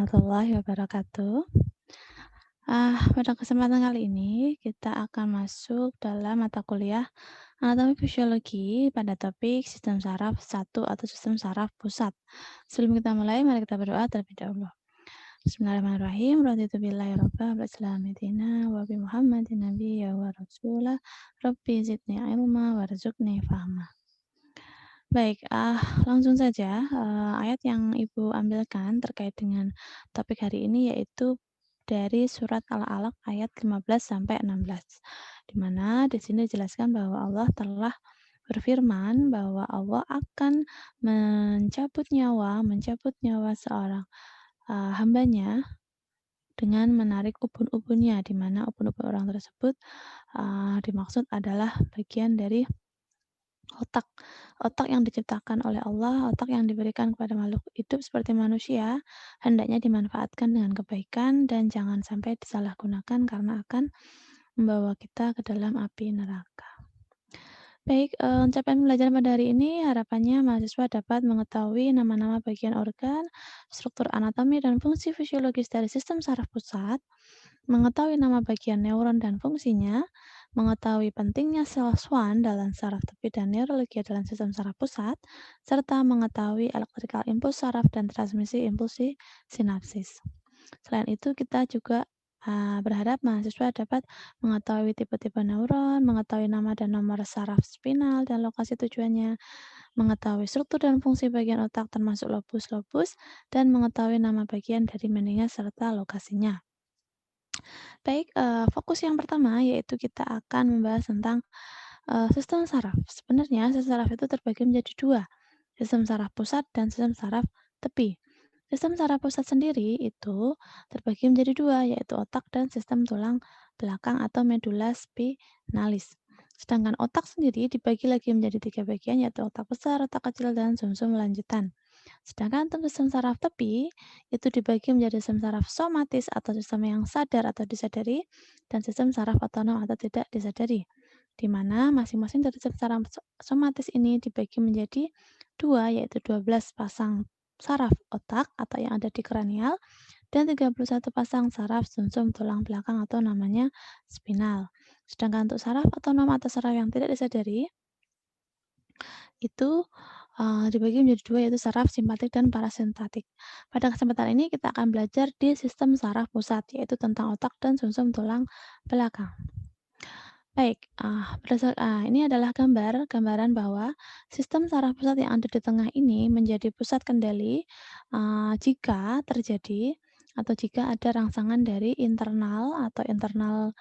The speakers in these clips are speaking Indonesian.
warahmatullahi wabarakatuh. Pada kesempatan kali ini kita akan masuk dalam mata kuliah Anatomi Fisiologi pada topik sistem saraf satu atau sistem saraf pusat. Sebelum kita mulai, mari kita berdoa terlebih dahulu. Bismillahirrahmanirrahim. Raditu billahi rabba wa islami dina wa bi Muhammadin nabiyya wa rasulah. Rabbi zidni ilma warzuqni fahma. Baik, langsung saja, ayat yang Ibu ambilkan terkait dengan topik hari ini yaitu dari surat Al-Alaq ayat 15 sampai 16. Di mana di sini dijelaskan bahwa Allah telah berfirman bahwa Allah akan mencabut nyawa seorang, hambanya dengan menarik ubun-ubunnya, di mana ubun-ubun orang tersebut, dimaksud adalah bagian dari otak. Otak yang diciptakan oleh Allah, otak yang diberikan kepada makhluk hidup seperti manusia, hendaknya dimanfaatkan dengan kebaikan dan jangan sampai disalahgunakan karena akan membawa kita ke dalam api neraka. Baik, capaian pembelajaran pada hari ini harapannya mahasiswa dapat mengetahui nama-nama bagian organ, struktur anatomi dan fungsi fisiologis dari sistem saraf pusat, mengetahui nama bagian neuron dan fungsinya, mengetahui pentingnya sel Schwann dalam saraf tepi dan neurologi dalam sistem saraf pusat, serta mengetahui electrical impulse saraf dan transmisi impulsi sinapsis. Selain itu, kita juga berharap mahasiswa dapat mengetahui tipe-tipe neuron, mengetahui nama dan nomor saraf spinal dan lokasi tujuannya, mengetahui struktur dan fungsi bagian otak termasuk lobus-lobus, dan mengetahui nama bagian dari meninges serta lokasinya. Baik, fokus yang pertama yaitu kita akan membahas tentang, sistem saraf. Sebenarnya sistem saraf itu terbagi menjadi dua, sistem saraf pusat dan sistem saraf tepi. Sistem saraf pusat sendiri itu terbagi menjadi dua, yaitu otak dan sistem tulang belakang atau medula spinalis. Sedangkan otak sendiri dibagi lagi menjadi tiga bagian, yaitu otak besar, otak kecil, dan sumsum lanjutan. Sedangkan untuk sistem saraf tepi itu dibagi menjadi sistem saraf somatis atau sistem yang sadar atau disadari, dan sistem saraf otonom atau tidak disadari, di mana masing-masing dari sistem saraf somatis ini dibagi menjadi dua, yaitu 12 pasang saraf otak atau yang ada di kranial dan 31 pasang saraf sumsum tulang belakang atau namanya spinal. Sedangkan untuk saraf otonom atau saraf yang tidak disadari itu dibagi menjadi dua, yaitu saraf simpatik dan parasimpatik. Pada kesempatan ini kita akan belajar di sistem saraf pusat, yaitu tentang otak dan sumsum tulang belakang. Baik, ini adalah gambaran bahwa sistem saraf pusat yang ada di tengah ini menjadi pusat kendali, jika terjadi atau jika ada rangsangan dari internal atau internal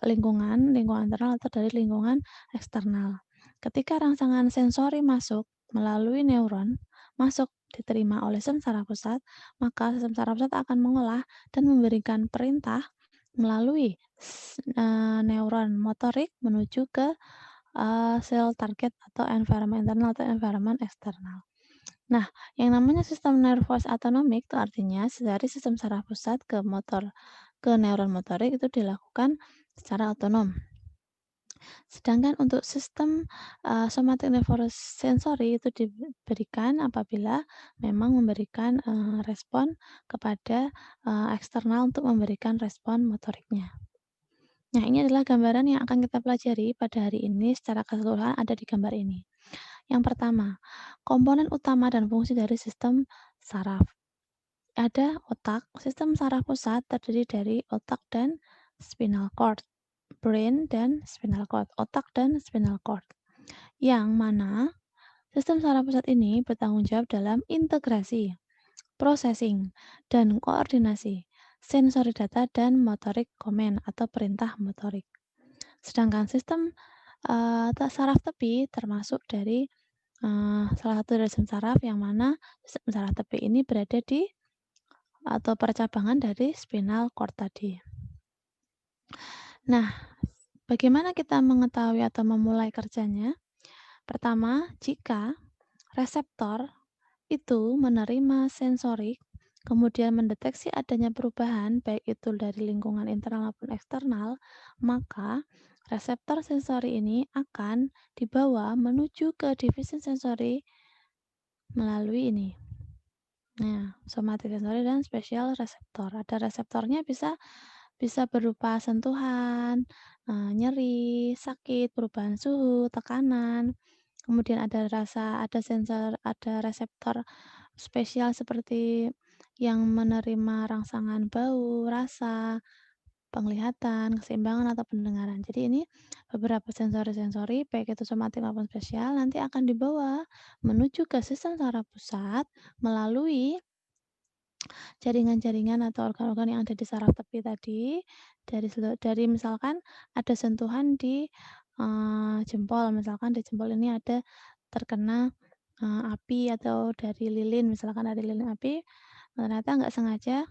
lingkungan internal atau dari lingkungan eksternal. Ketika rangsangan sensori masuk melalui neuron, masuk diterima oleh sistem saraf pusat, maka sistem saraf pusat akan mengolah dan memberikan perintah melalui neuron motorik menuju ke, sel target atau environment internal atau environment eksternal. Nah, yang namanya sistem nervous autonomic itu artinya dari sistem saraf pusat ke neuron motorik itu dilakukan secara otonom. Sedangkan untuk sistem, somatic nervous sensory itu diberikan apabila memang memberikan, respon kepada, eksternal untuk memberikan respon motoriknya. Nah, ini adalah gambaran yang akan kita pelajari pada hari ini secara keseluruhan ada di gambar ini. Yang pertama, komponen utama dan fungsi dari sistem saraf. Ada otak, sistem saraf pusat terdiri dari otak dan spinal cord, brain dan spinal cord, otak dan spinal cord. Yang mana sistem saraf pusat ini bertanggung jawab dalam integrasi, processing, dan koordinasi sensori data dan motorik komen atau perintah motorik. Sedangkan sistem saraf tepi termasuk dari salah satu dari sistem saraf yang mana sistem saraf tepi ini berada di atau percabangan dari spinal cord tadi. Nah, bagaimana kita mengetahui atau memulai kerjanya? Pertama, jika reseptor itu menerima sensorik, kemudian mendeteksi adanya perubahan, baik itu dari lingkungan internal maupun eksternal, maka reseptor sensori ini akan dibawa menuju ke divisi sensori melalui ini, Nah, somatic sensori dan spesial reseptor. Ada reseptornya bisa bisa berupa sentuhan, nyeri, sakit, perubahan suhu, tekanan. Kemudian ada rasa, ada sensor, ada reseptor spesial seperti yang menerima rangsangan bau, rasa, penglihatan, keseimbangan atau pendengaran. Jadi ini beberapa sensori-sensori baik itu somatik maupun spesial nanti akan dibawa menuju ke sistem saraf pusat melalui jaringan-jaringan atau organ-organ yang ada di saraf tepi tadi, dari misalkan ada sentuhan di, jempol, misalkan di jempol ini ada terkena, api atau dari lilin, misalkan ada lilin api, ternyata nggak sengaja,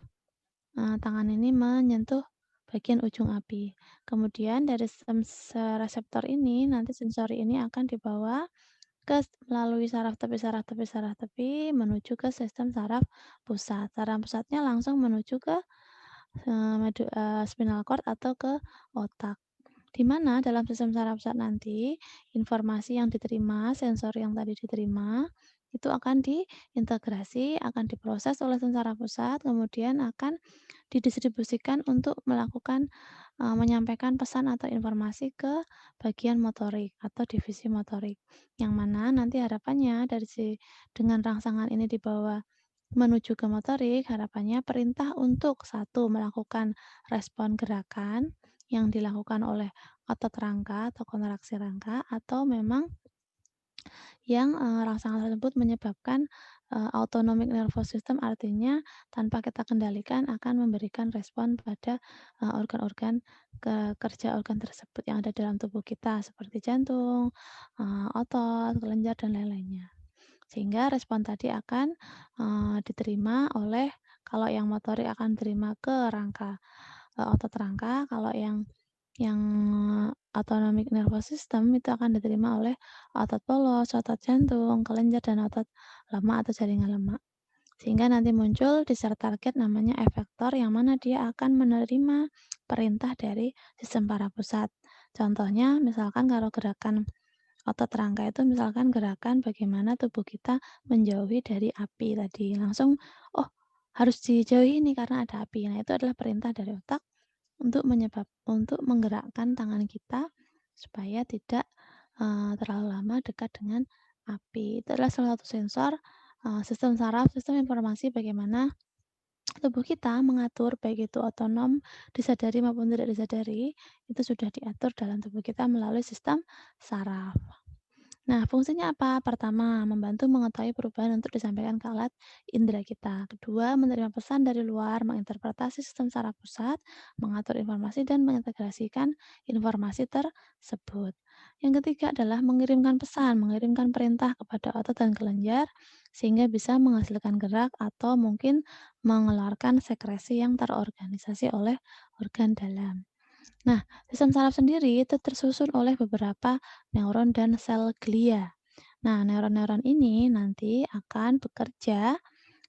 tangan ini menyentuh bagian ujung api. Kemudian dari sistem reseptor ini, nanti sensori ini akan dibawa melalui saraf tepi menuju ke sistem saraf pusat. Saraf pusatnya langsung menuju ke, spinal cord atau ke otak. Di mana dalam sistem saraf pusat nanti, informasi yang diterima, sensor yang tadi diterima, itu akan diintegrasi, akan diproses oleh sistem saraf pusat, kemudian akan didistribusikan untuk melakukan, menyampaikan pesan atau informasi ke bagian motorik atau divisi motorik. Yang mana nanti harapannya dengan rangsangan ini dibawa menuju ke motorik, harapannya perintah untuk satu melakukan respon gerakan yang dilakukan oleh otot rangka atau kontraksi rangka atau memang yang, rangsangan tersebut menyebabkan, autonomic nervous system artinya tanpa kita kendalikan akan memberikan respon pada, organ-organ kerja organ tersebut yang ada dalam tubuh kita seperti jantung, otot, kelenjar, dan lain-lainnya. Sehingga respon tadi akan, diterima oleh kalau yang motorik akan diterima ke rangka, otot rangka, kalau yang autonomic nervous system itu akan diterima oleh otot polos, otot jantung, kelenjar, dan otot lemak atau jaringan lemak. Sehingga nanti muncul di sel target namanya efektor yang mana dia akan menerima perintah dari sistem parapusat. Contohnya misalkan kalau gerakan otot rangka itu misalkan gerakan bagaimana tubuh kita menjauhi dari api tadi. Langsung, oh harus dijauhi nih karena ada api. Nah itu adalah perintah dari otak untuk menggerakkan tangan kita supaya tidak, terlalu lama dekat dengan api. Itu adalah salah satu sensor, sistem saraf, sistem informasi bagaimana tubuh kita mengatur baik itu otonom, disadari maupun tidak disadari, itu sudah diatur dalam tubuh kita melalui sistem saraf. Nah, fungsinya apa? Pertama, membantu mengetahui perubahan untuk disampaikan ke alat indera kita. Kedua, menerima pesan dari luar, menginterpretasi sistem saraf pusat, mengatur informasi, dan mengintegrasikan informasi tersebut. Yang ketiga adalah mengirimkan pesan, mengirimkan perintah kepada otot dan kelenjar, sehingga bisa menghasilkan gerak atau mungkin mengeluarkan sekresi yang terorganisasi oleh organ dalam. Nah, sistem saraf sendiri itu tersusun oleh beberapa neuron dan sel glia. Nah, neuron-neuron ini nanti akan bekerja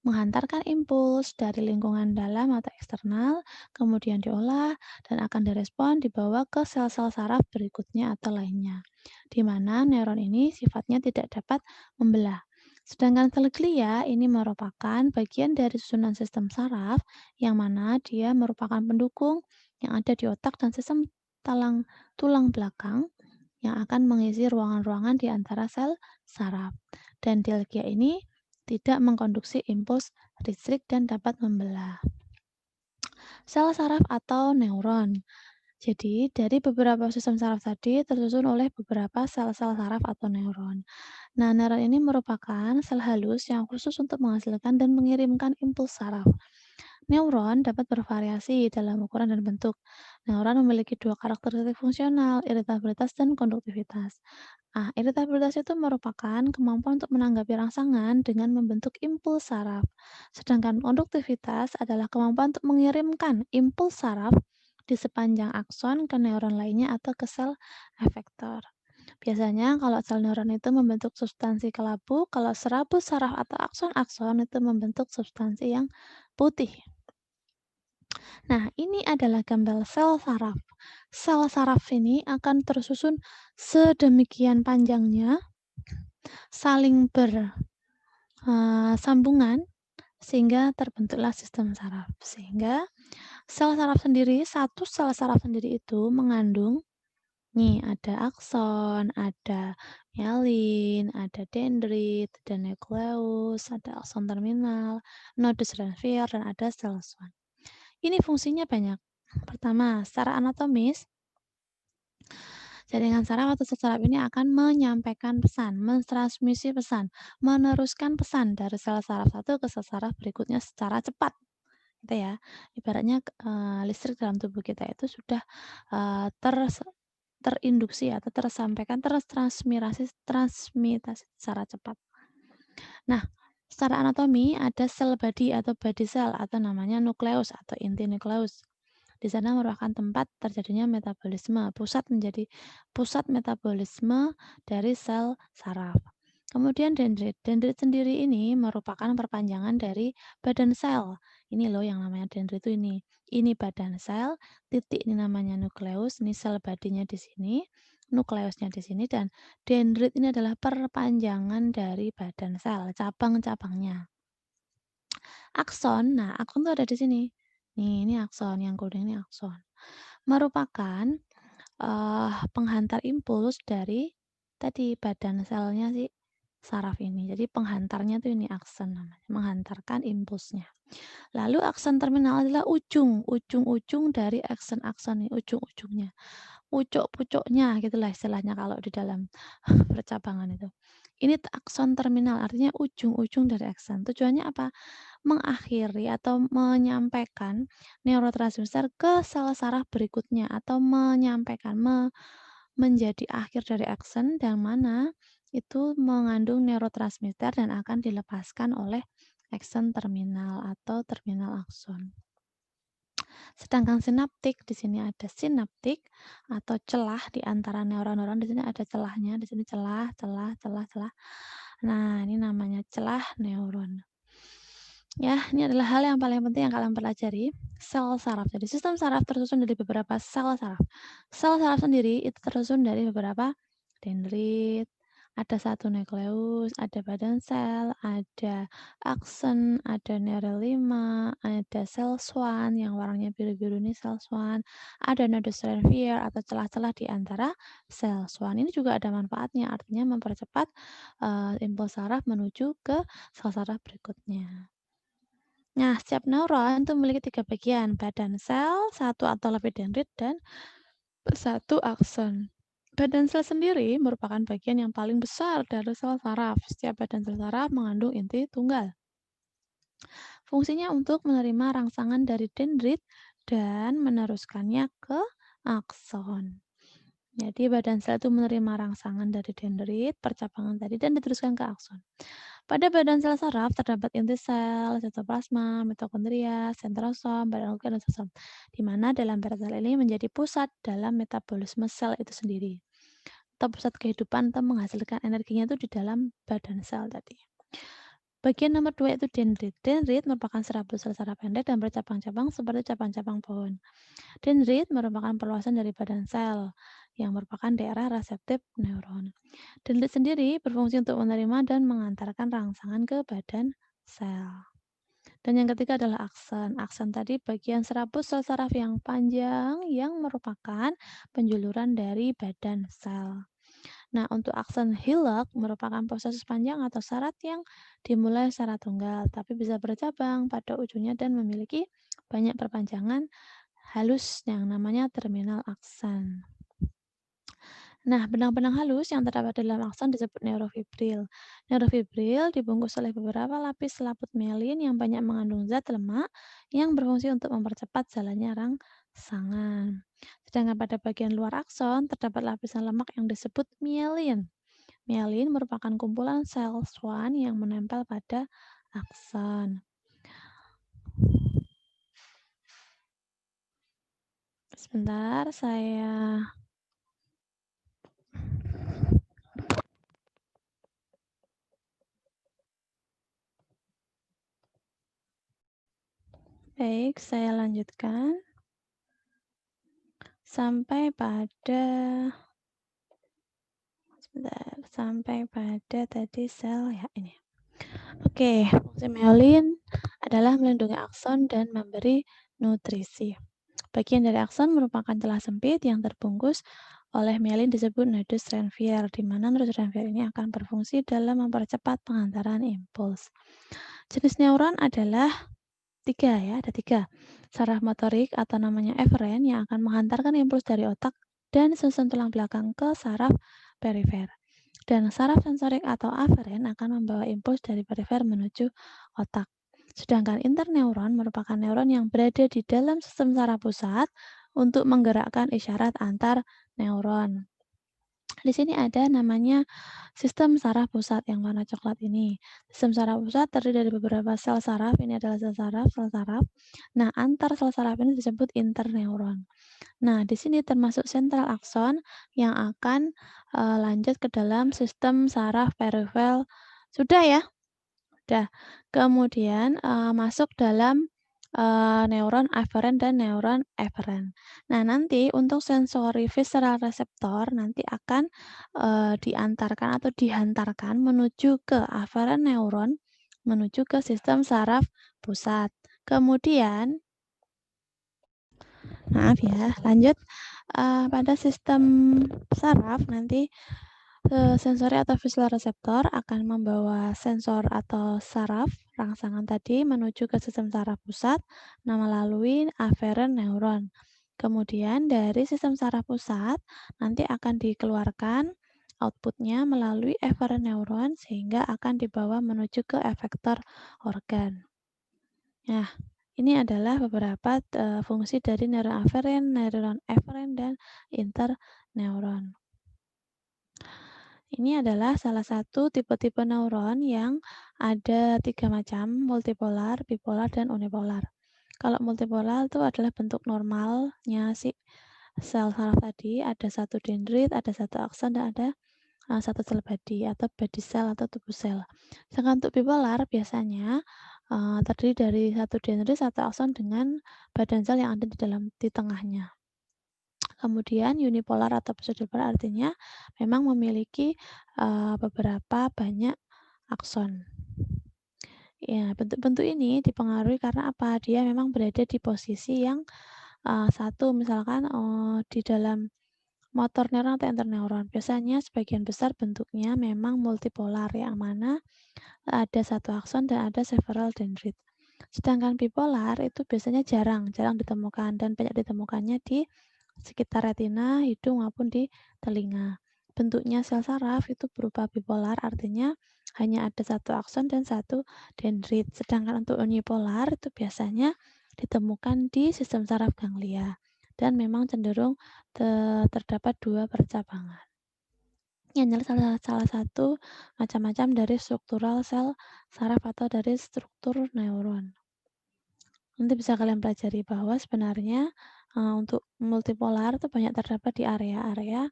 menghantarkan impuls dari lingkungan dalam atau eksternal, kemudian diolah dan akan direspon dibawa ke sel-sel saraf berikutnya atau lainnya, di mana neuron ini sifatnya tidak dapat membelah. Sedangkan sel glia ini merupakan bagian dari susunan sistem saraf yang mana dia merupakan pendukung yang ada di otak dan sistem tulang belakang yang akan mengisi ruangan-ruangan di antara sel saraf. Dan delgia ini tidak mengkonduksi impuls listrik dan dapat membelah. Sel saraf atau neuron. Jadi, dari beberapa sistem saraf tadi tersusun oleh beberapa sel-sel saraf atau neuron. Nah, neuron ini merupakan sel halus yang khusus untuk menghasilkan dan mengirimkan impuls saraf. Neuron dapat bervariasi dalam ukuran dan bentuk. Neuron memiliki dua karakteristik fungsional, iritabilitas dan konduktivitas. Iritabilitas itu merupakan kemampuan untuk menanggapi rangsangan dengan membentuk impuls saraf. Sedangkan konduktivitas adalah kemampuan untuk mengirimkan impuls saraf di sepanjang akson ke neuron lainnya atau ke sel efektor. Biasanya kalau sel neuron itu membentuk substansi kelabu, kalau serabut saraf atau akson-akson itu membentuk substansi yang putih. Nah, ini adalah gambar sel saraf. Sel saraf ini akan tersusun sedemikian panjangnya, saling bersambungan sehingga terbentuklah sistem saraf. Sehingga sel saraf sendiri, satu sel saraf sendiri itu mengandung nih ada akson, ada myelin, ada dendrit, ada nukleus, ada akson terminal, nodus transfer, dan ada sel Schwann. Ini fungsinya banyak. Pertama, secara anatomis, jaringan saraf atau sel saraf ini akan menyampaikan pesan, mentransmisi pesan, meneruskan pesan dari sel saraf satu ke sel saraf berikutnya secara cepat, gitu ya. Ibaratnya listrik dalam tubuh kita itu sudah eee, ters terinduksi atau tersampaikan, transmitasi secara cepat. Nah, secara anatomi ada sel body atau body cell atau namanya nukleus atau inti nukleus. Di sana merupakan tempat terjadinya metabolisme, pusat metabolisme dari sel saraf. Kemudian dendrit. Dendrit sendiri ini merupakan perpanjangan dari badan sel. Ini loh yang namanya dendrit itu ini. Ini badan sel, titik ini namanya nukleus, ini sel badinya di sini, nukleusnya di sini, dan dendrit ini adalah perpanjangan dari badan sel, cabang-cabangnya. Akson, nah akson tuh ada di sini. Nih, ini akson, yang kuning ini akson. Merupakan penghantar impuls dari tadi badan selnya si saraf ini. Jadi penghantarnya tuh ini akson namanya, menghantarkan impulsnya. Lalu akson terminal adalah ujung-ujung dari akson-akson ini, ujung-ujungnya. Pucuk-pucuknya gitulah istilahnya kalau di dalam percabangan itu. Ini akson terminal, artinya ujung-ujung dari akson. Tujuannya apa? Mengakhiri atau menyampaikan neurotransmitter ke sel saraf berikutnya atau menyampaikan menjadi akhir dari akson yang mana itu mengandung neurotransmitter dan akan dilepaskan oleh akson terminal atau terminal akson. Sedangkan sinaptik, di sini ada sinaptik atau celah di antara neuron-neuron, di sini ada celahnya, di sini celah, celah, celah, celah. Nah, ini namanya celah neuron. Ya, ini adalah hal yang paling penting yang kalian pelajari, sel saraf. Jadi sistem saraf tersusun dari beberapa sel saraf. Sel saraf sendiri itu tersusun dari beberapa dendrit, ada satu nukleus, ada badan sel, ada akson, ada neuron 5, ada sel Schwann yang warnanya biru-biru ini sel Schwann, ada nodus transfer atau celah-celah di antara sel Schwann. Ini juga ada manfaatnya, artinya mempercepat impuls saraf menuju ke sel saraf berikutnya. Nah, setiap neuron itu memiliki 3 bagian, badan sel, satu atau lebih dendrit, dan satu akson. Badan sel sendiri merupakan bagian yang paling besar dari sel saraf. Setiap badan sel saraf mengandung inti tunggal. Fungsinya untuk menerima rangsangan dari dendrit dan meneruskannya ke akson. Jadi badan sel itu menerima rangsangan dari dendrit, percabangan tadi, dan diteruskan ke akson. Pada badan sel saraf terdapat inti sel, sitoplasma, mitokondria, sentrosom, badan organ, dan sosom, di mana dalam sel ini menjadi pusat dalam metabolisme sel itu sendiri. Atau pusat kehidupan atau menghasilkan energinya itu di dalam badan sel tadi. Bagian nomor 2 itu dendrit. Dendrit merupakan serabut sel saraf pendek dan bercabang-cabang seperti cabang-cabang pohon. Dendrit merupakan perluasan dari badan sel yang merupakan daerah reseptif neuron. Dendrit sendiri berfungsi untuk menerima dan mengantarkan rangsangan ke badan sel. Dan yang ketiga adalah akson. Akson tadi bagian serabut sel saraf yang panjang yang merupakan penjuluran dari badan sel. Nah, untuk akson hillock merupakan proses panjang atau syarat yang dimulai secara tunggal, tapi bisa bercabang pada ujungnya dan memiliki banyak perpanjangan halus yang namanya terminal akson. Nah, benang-benang halus yang terdapat dalam akson disebut neurofibril. Neurofibril dibungkus oleh beberapa lapis selaput myelin yang banyak mengandung zat lemak yang berfungsi untuk mempercepat jalannya rangsangan. Sedangkan pada bagian luar akson terdapat lapisan lemak yang disebut myelin. Myelin merupakan kumpulan sel Schwann yang menempel pada akson. Sebentar, saya baik, saya lanjutkan sampai pada sebentar, sampai pada tadi sel ya ini. Oke, fungsi myelin adalah melindungi akson dan memberi nutrisi. Bagian dari akson merupakan celah sempit yang terbungkus oleh mielin disebut nodus Ranvier, di mana nodus Ranvier ini akan berfungsi dalam mempercepat pengantaran impuls. Jenis neuron adalah tiga ya, ada tiga. Saraf motorik atau namanya eferen yang akan menghantarkan impuls dari otak dan susun tulang belakang ke saraf perifer. Dan saraf sensorik atau aferen akan membawa impuls dari perifer menuju otak. Sedangkan interneuron merupakan neuron yang berada di dalam sistem saraf pusat untuk menggerakkan isyarat antar neuron. Di sini ada namanya sistem saraf pusat yang warna coklat ini. Sistem saraf pusat terdiri dari beberapa sel saraf. Ini adalah sel saraf. Nah, antar sel saraf ini disebut interneuron. Nah, di sini termasuk sentral akson yang akan lanjut ke dalam sistem saraf perifer. Sudah ya? Sudah. Kemudian masuk dalam neuron aferen dan neuron eferen. Nah, nanti untuk sensori visceral reseptor nanti akan diantarkan atau dihantarkan menuju ke aferen neuron, menuju ke sistem saraf pusat. Kemudian, maaf ya, lanjut pada sistem saraf nanti sensori atau visual reseptor akan membawa sensor atau saraf rangsangan tadi menuju ke sistem saraf pusat melalui aferen neuron. Kemudian dari sistem saraf pusat nanti akan dikeluarkan outputnya melalui eferen neuron sehingga akan dibawa menuju ke efektor organ. Nah, ini adalah beberapa fungsi dari neuron aferen, neuron eferen, dan interneuron. Ini adalah salah satu tipe-tipe neuron yang ada 3 macam, multipolar, bipolar, dan unipolar. Kalau multipolar itu adalah bentuk normalnya si sel saraf tadi, ada satu dendrit, ada satu akson, dan ada satu sel body atau body cell atau tubuh sel. Sedangkan untuk bipolar biasanya terdiri dari satu dendrit, satu akson dengan badan sel yang ada di tengahnya. Kemudian unipolar atau pseudopolar artinya memang memiliki beberapa banyak akson. Ya, bentuk-bentuk ini dipengaruhi karena apa? Dia memang berada di posisi yang satu misalkan di dalam motor neuron atau interneuron. Biasanya sebagian besar bentuknya memang multipolar yang mana ada satu akson dan ada several dendrit. Sedangkan bipolar itu biasanya jarang ditemukan dan banyak ditemukannya di sekitar retina, hidung maupun di telinga. Bentuknya sel saraf itu berupa bipolar, artinya hanya ada satu akson dan satu dendrit. Sedangkan untuk unipolar itu biasanya ditemukan di sistem saraf ganglia dan memang cenderung terdapat dua percabangan. Ini adalah salah satu macam-macam dari struktural sel saraf atau dari struktur neuron. Nanti bisa kalian pelajari bahwa sebenarnya untuk multipolar itu banyak terdapat di area-area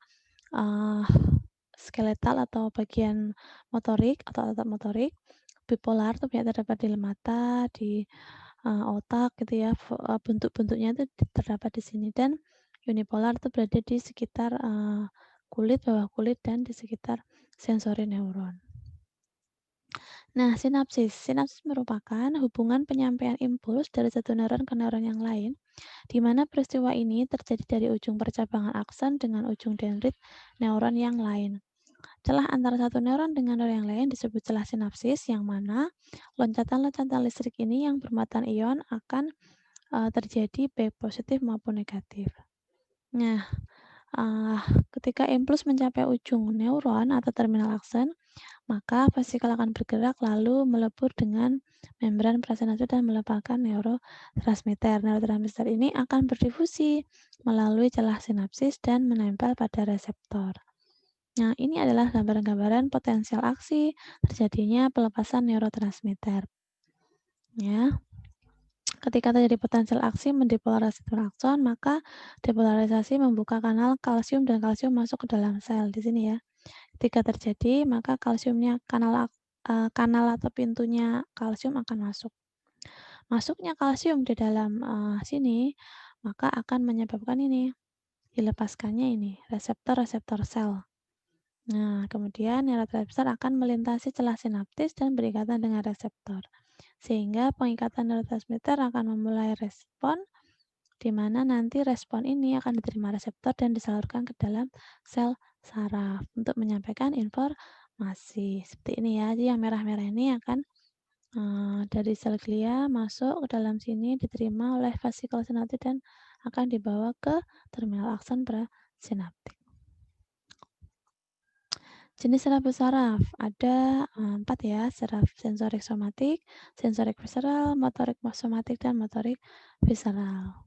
skeletal atau bagian motorik atau otot motorik. Bipolar itu banyak terdapat di mata, di otak gitu ya. Bentuk-bentuknya itu terdapat di sini dan unipolar itu berada di sekitar kulit, bawah kulit dan di sekitar sensori neuron. Nah, sinapsis. Sinapsis merupakan hubungan penyampaian impuls dari satu neuron ke neuron yang lain, di mana peristiwa ini terjadi dari ujung percabangan akson dengan ujung dendrit neuron yang lain. Celah antara satu neuron dengan neuron yang lain disebut celah sinapsis, yang mana loncatan-loncatan listrik ini yang bermuatan ion akan terjadi baik positif maupun negatif. Nah, ketika impuls mencapai ujung neuron atau terminal akson, maka vesikel akan bergerak lalu melebur dengan membran prasinapsis dan melepaskan neurotransmitter. Neurotransmitter ini akan berdifusi melalui celah sinapsis dan menempel pada reseptor. Nah, ini adalah gambaran-gambaran potensial aksi terjadinya pelepasan neurotransmitter. Ya. Ketika terjadi potensial aksi mendepolarisasi akson, maka depolarisasi membuka kanal kalsium dan kalsium masuk ke dalam sel di sini ya. Ketika terjadi, maka kalsiumnya kanal atau pintunya kalsium akan masuk. Masuknya kalsium di dalam sini, maka akan menyebabkan ini dilepaskannya ini reseptor-reseptor sel. Nah, kemudian neurotransmitter akan melintasi celah sinaptis dan berikatan dengan reseptor. Sehingga pengikatan neurotransmitter akan memulai respon, di mana nanti respon ini akan diterima reseptor dan disalurkan ke dalam sel saraf untuk menyampaikan informasi. Seperti ini ya, jadi yang merah-merah ini akan dari sel glia masuk ke dalam sini, diterima oleh vesikel sinaptik dan akan dibawa ke terminal akson prasinaptik. Jenis saraf ada 4 ya, saraf sensorik somatik, sensorik visceral, motorik somatik, dan motorik visceral.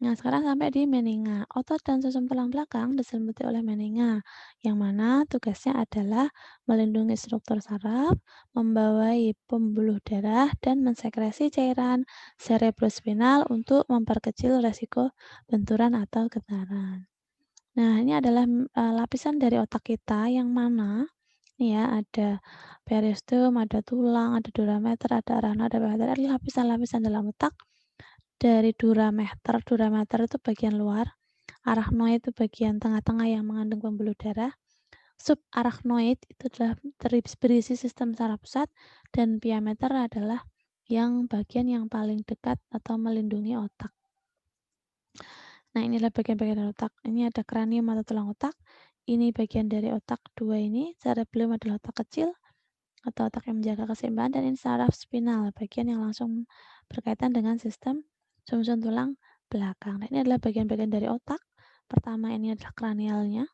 Nah, sekarang sampai di meninga. Otot dan susum tulang belakang diselimuti oleh meninga, yang mana tugasnya adalah melindungi struktur saraf, membawai pembuluh darah, dan mensekresi cairan cerebrospinal untuk memperkecil resiko benturan atau getaran. Nah, ini adalah lapisan dari otak kita yang mana ini ya ada periostum, ada tulang, ada durameter, ada arachnoid, ada pariater. Adalah lapisan-lapisan dalam otak dari durameter. Durameter itu bagian luar, arachnoid itu bagian tengah-tengah yang mengandung pembuluh darah. Subarachnoid itu adalah berisi sistem saraf pusat, dan pia-meter adalah yang bagian yang paling dekat atau melindungi otak. Nah, inilah bagian-bagian dari otak. Ini ada kranium atau tulang otak. Ini bagian dari otak dua ini. Cerebellum adalah otak kecil atau otak yang menjaga keseimbangan, dan ini saraf spinal, bagian yang langsung berkaitan dengan sistem sumsum tulang belakang. Nah, ini adalah bagian-bagian dari otak. Pertama ini adalah kranialnya.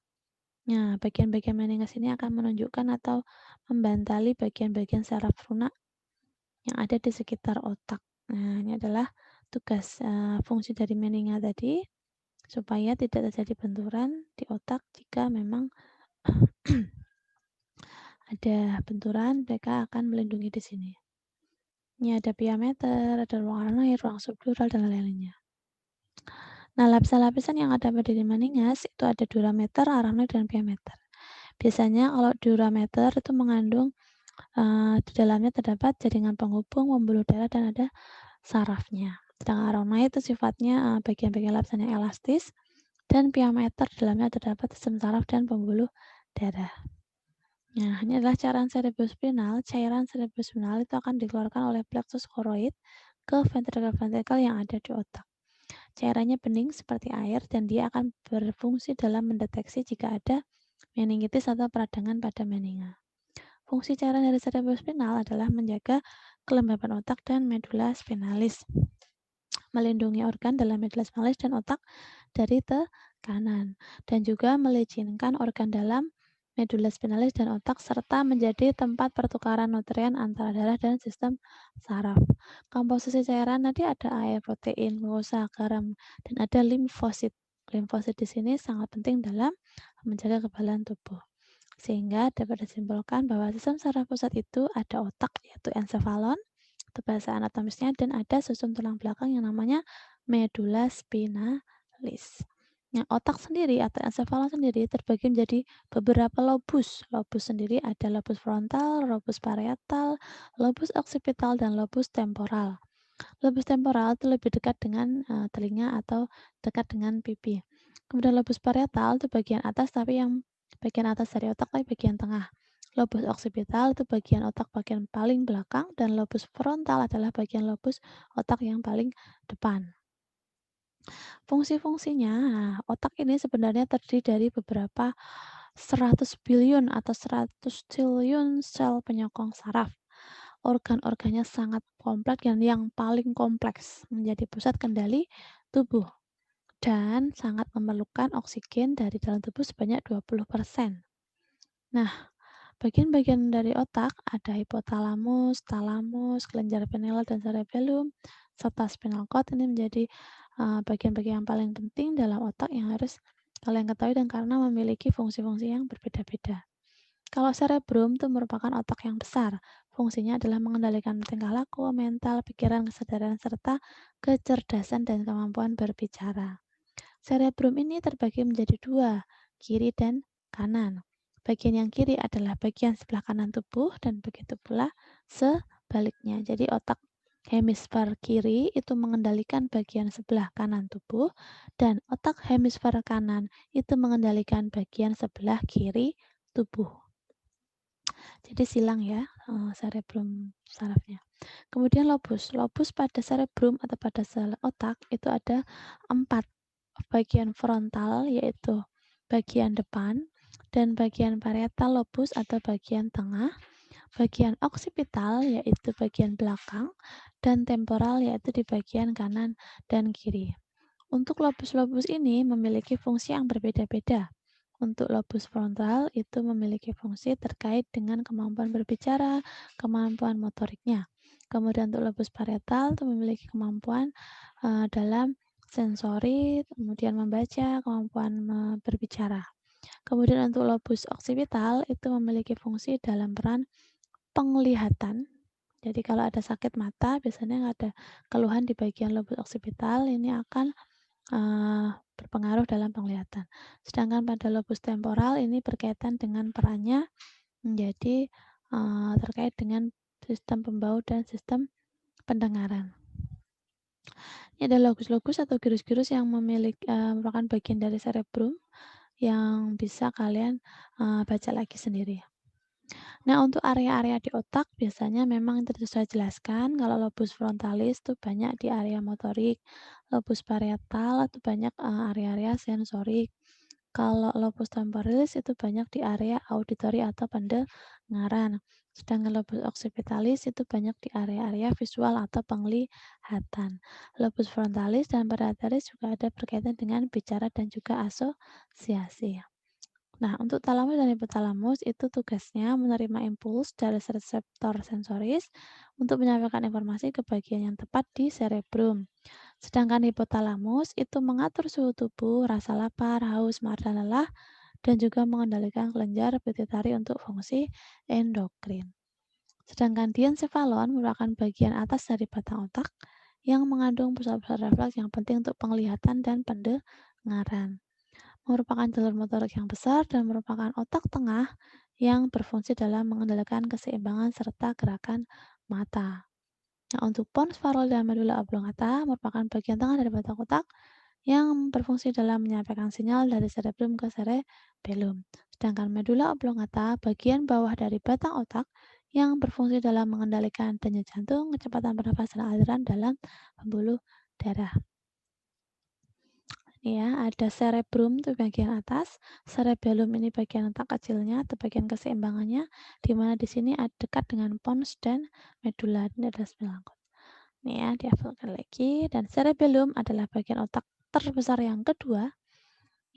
Nah, bagian-bagian meninges ini akan menunjukkan atau membantali bagian-bagian saraf lunak yang ada di sekitar otak. Nah, ini adalah tugas fungsi dari meninga tadi, supaya tidak terjadi benturan di otak. Jika memang ada benturan, mereka akan melindungi di sini. Ini ada pia-meter, ada ruang arachnoid, ruang subdural, dan lain-lainnya. Nah, lapisan-lapisan yang ada pada meninges itu ada durameter, arachnoid, dan pia-meter. Biasanya kalau durameter itu mengandung di dalamnya terdapat jaringan penghubung, pembuluh darah, dan ada sarafnya. Sedangkan arachnoid itu sifatnya bagian-bagian lapisan yang elastis, dan pia-meter di dalamnya terdapat sistem saraf dan pembuluh darah. Nah, ini adalah cairan cerebrospinal. Cairan cerebrospinal itu akan dikeluarkan oleh plexus choroid ke ventrikel-ventrikel yang ada di otak. Cairannya bening seperti air, dan dia akan berfungsi dalam mendeteksi jika ada meningitis atau peradangan pada meninga. Fungsi cairan dari cerebrospinal adalah menjaga kelembapan otak dan medula spinalis, melindungi organ dalam medula spinalis dan otak dari tekanan, dan juga melicinkan organ dalam medula spinalis dan otak, serta menjadi tempat pertukaran nutrien antara darah dan sistem saraf. Komposisi cairan tadi ada air, protein, glukosa, garam, dan ada limfosit. Limfosit di sini sangat penting dalam menjaga kekebalan tubuh. Sehingga dapat disimpulkan bahwa sistem saraf pusat itu ada otak, yaitu ensefalon, itu bahasa anatomisnya, dan ada susun tulang belakang yang namanya medula spinalis. Nah, otak sendiri atau ensefalon sendiri terbagi menjadi beberapa lobus. Lobus sendiri ada lobus frontal, lobus parietal, lobus occipital, dan lobus temporal. Lobus temporal itu lebih dekat dengan telinga atau dekat dengan pipi. Kemudian lobus parietal itu bagian atas, tapi yang bagian atas dari otak tapi bagian tengah. Lobus occipital itu bagian otak bagian paling belakang, dan lobus frontal adalah bagian lobus otak yang paling depan. Fungsi-fungsinya, otak ini sebenarnya terdiri dari beberapa 100 billion atau 100 triliun sel penyokong saraf. Organ-organnya sangat kompleks, dan yang paling kompleks menjadi pusat kendali tubuh, dan sangat memerlukan oksigen dari dalam tubuh sebanyak 20%. Nah, bagian-bagian dari otak ada hipotalamus, talamus, kelenjar pineal, dan cerebellum, serta spinal cord. Ini menjadi bagian-bagian yang paling penting dalam otak yang harus kalian ketahui, dan karena memiliki fungsi-fungsi yang berbeda-beda. Kalau cerebrum itu merupakan otak yang besar. Fungsinya adalah mengendalikan tingkah laku, mental, pikiran, kesadaran, serta kecerdasan dan kemampuan berbicara. Cerebrum ini terbagi menjadi dua, kiri dan kanan. Bagian yang kiri adalah bagian sebelah kanan tubuh, dan begitu pula sebaliknya. Jadi otak hemisfer kiri itu mengendalikan bagian sebelah kanan tubuh, dan otak hemisfer kanan itu mengendalikan bagian sebelah kiri tubuh. Jadi silang ya, cerebrum sarafnya. Kemudian lobus. Lobus pada cerebrum atau pada sel otak itu ada 4 bagian frontal, yaitu bagian depan, dan bagian parietal lobus atau bagian tengah, bagian oksipital yaitu bagian belakang, dan temporal yaitu di bagian kanan dan kiri. Untuk lobus-lobus ini memiliki fungsi yang berbeda-beda. Untuk lobus frontal itu memiliki fungsi terkait dengan kemampuan berbicara, kemampuan motoriknya. Kemudian untuk lobus parietal itu memiliki kemampuan dalam sensori, kemudian membaca, kemampuan berbicara. Kemudian untuk lobus oksipital itu memiliki fungsi dalam peran penglihatan. Jadi kalau ada sakit mata, biasanya ada keluhan di bagian lobus oksipital, ini akan berpengaruh dalam penglihatan. Sedangkan pada lobus temporal ini berkaitan dengan perannya menjadi terkait dengan sistem pembau dan sistem pendengaran. Ini ada logus-logus atau girus-girus yang merupakan bagian dari cerebrum yang bisa kalian baca lagi sendiri. Nah, untuk area-area di otak biasanya memang tadi saya jelaskan kalau lobus frontalis itu banyak di area motorik, lobus parietal itu banyak area-area sensorik. Kalau lobus temporalis itu banyak di area auditori atau pendengaran. Sedangkan lobus occipitalis itu banyak di area-area visual atau penglihatan. Lobus frontalis dan parietalis juga ada berkaitan dengan bicara dan juga asosiasi. Nah, untuk talamus dan hipotalamus itu tugasnya menerima impuls dari reseptor sensoris untuk menyampaikan informasi ke bagian yang tepat di cerebrum. Sedangkan hipotalamus itu mengatur suhu tubuh, rasa lapar, haus, marah, dan lelah, dan juga mengendalikan kelenjar pituitari untuk fungsi endokrin. Sedangkan diencephalon merupakan bagian atas dari batang otak yang mengandung pusat-pusat refleks yang penting untuk penglihatan dan pendengaran. Merupakan jalur motorik yang besar dan merupakan otak tengah yang berfungsi dalam mengendalikan keseimbangan serta gerakan mata. Nah, untuk pons faroid dan medula oblongata merupakan bagian tengah dari batang otak yang berfungsi dalam menyampaikan sinyal dari cerebrum ke cerebellum. Sedangkan medula oblongata bagian bawah dari batang otak yang berfungsi dalam mengendalikan denyut jantung, kecepatan pernafasan, dan aliran dalam pembuluh darah. Ya, ada cerebrum itu bagian atas, cerebellum ini bagian otak kecilnya atau bagian keseimbangannya, di mana di sini dekat dengan pons dan medula. Ini ada 9 angkut. Nih ya, dihafalkan lagi. Dan cerebellum adalah bagian otak terbesar yang kedua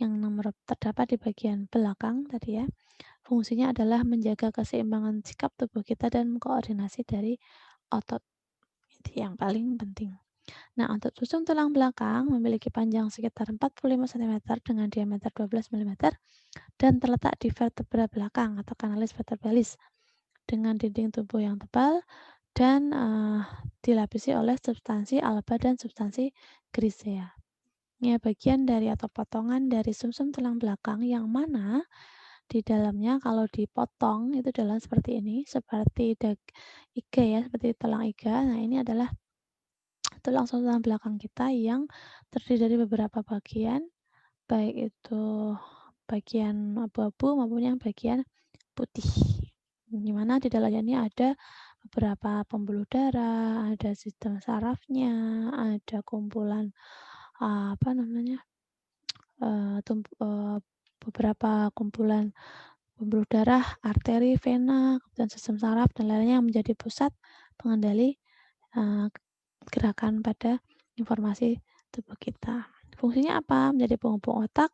yang nomor terdapat di bagian belakang tadi ya. Fungsinya adalah menjaga keseimbangan sikap tubuh kita dan koordinasi dari otot. Itu yang paling penting. Nah, untuk susung tulang belakang memiliki panjang sekitar 45 cm dengan diameter 12 mm dan terletak di vertebra belakang atau kanalis vertebralis dengan dinding tubuh yang tebal dan dilapisi oleh substansi alba dan substansi grisea. Ini bagian dari atau potongan dari sumsum tulang belakang yang mana di dalamnya kalau dipotong itu adalah seperti ini, seperti iga ya, seperti tulang iga. Nah, ini adalah tulang belakang kita yang terdiri dari beberapa bagian, baik itu bagian abu-abu maupun yang bagian putih. Di mana di dalamnya ini ada beberapa pembuluh darah, ada sistem sarafnya, ada kumpulan apa namanya? Beberapa kumpulan pembuluh darah, arteri, vena, kemudian sistem saraf dan lainnya yang menjadi pusat pengendali uh, gerakan pada informasi tubuh kita. Fungsinya apa? Menjadi penghubung otak,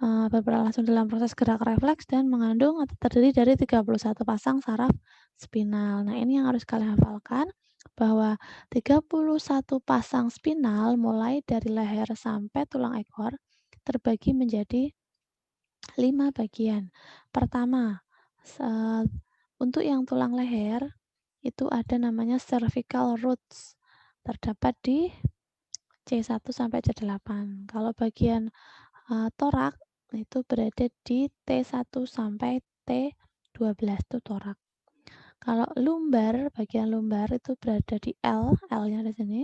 berperan langsung dalam proses gerak refleks dan mengandung atau terdiri dari 31 pasang saraf spinal. Nah, ini yang harus kalian hafalkan bahwa 31 pasang spinal mulai dari leher sampai tulang ekor terbagi menjadi 5 bagian. Pertama, untuk yang tulang leher itu ada namanya cervical roots. Terdapat di C1 sampai C8. Kalau bagian torak itu berada di T1 sampai T12 itu torak. Kalau lumbar, bagian lumbar itu berada di L, L-nya di sini.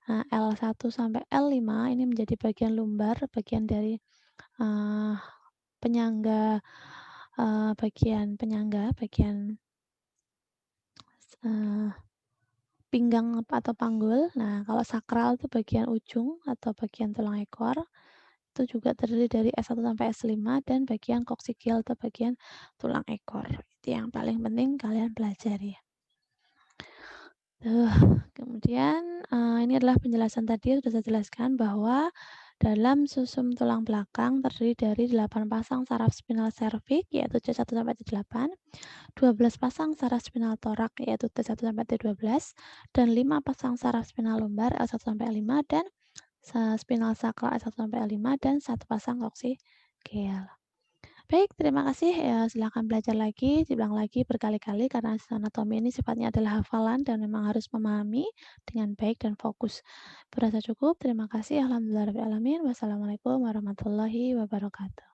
Nah, L1 sampai L5 ini menjadi bagian lumbar, bagian dari penyangga bagian penyangga, bagian, eee, pinggang atau panggul. Nah, kalau sakral itu bagian ujung atau bagian tulang ekor, itu juga terdiri dari S1 sampai S5 dan bagian koksigial atau bagian tulang ekor. Itu yang paling penting kalian pelajari. Kemudian, ini adalah penjelasan tadi sudah saya jelaskan bahwa dalam susum tulang belakang terdiri dari 8 pasang saraf spinal cervix yaitu C1 sampai C8, 12 pasang saraf spinal torak yaitu T1 sampai T12, dan 5 pasang saraf spinal lumbar L1 sampai L5 dan spinal sakral S1 sampai L5 dan 1 pasang koksigeal. Baik, terima kasih, ya silakan belajar lagi, diulang lagi berkali-kali karena anatomi ini sifatnya adalah hafalan dan memang harus memahami dengan baik dan fokus. Berasa cukup, terima kasih. Alhamdulillahirabbil alamin. Wassalamualaikum warahmatullahi wabarakatuh.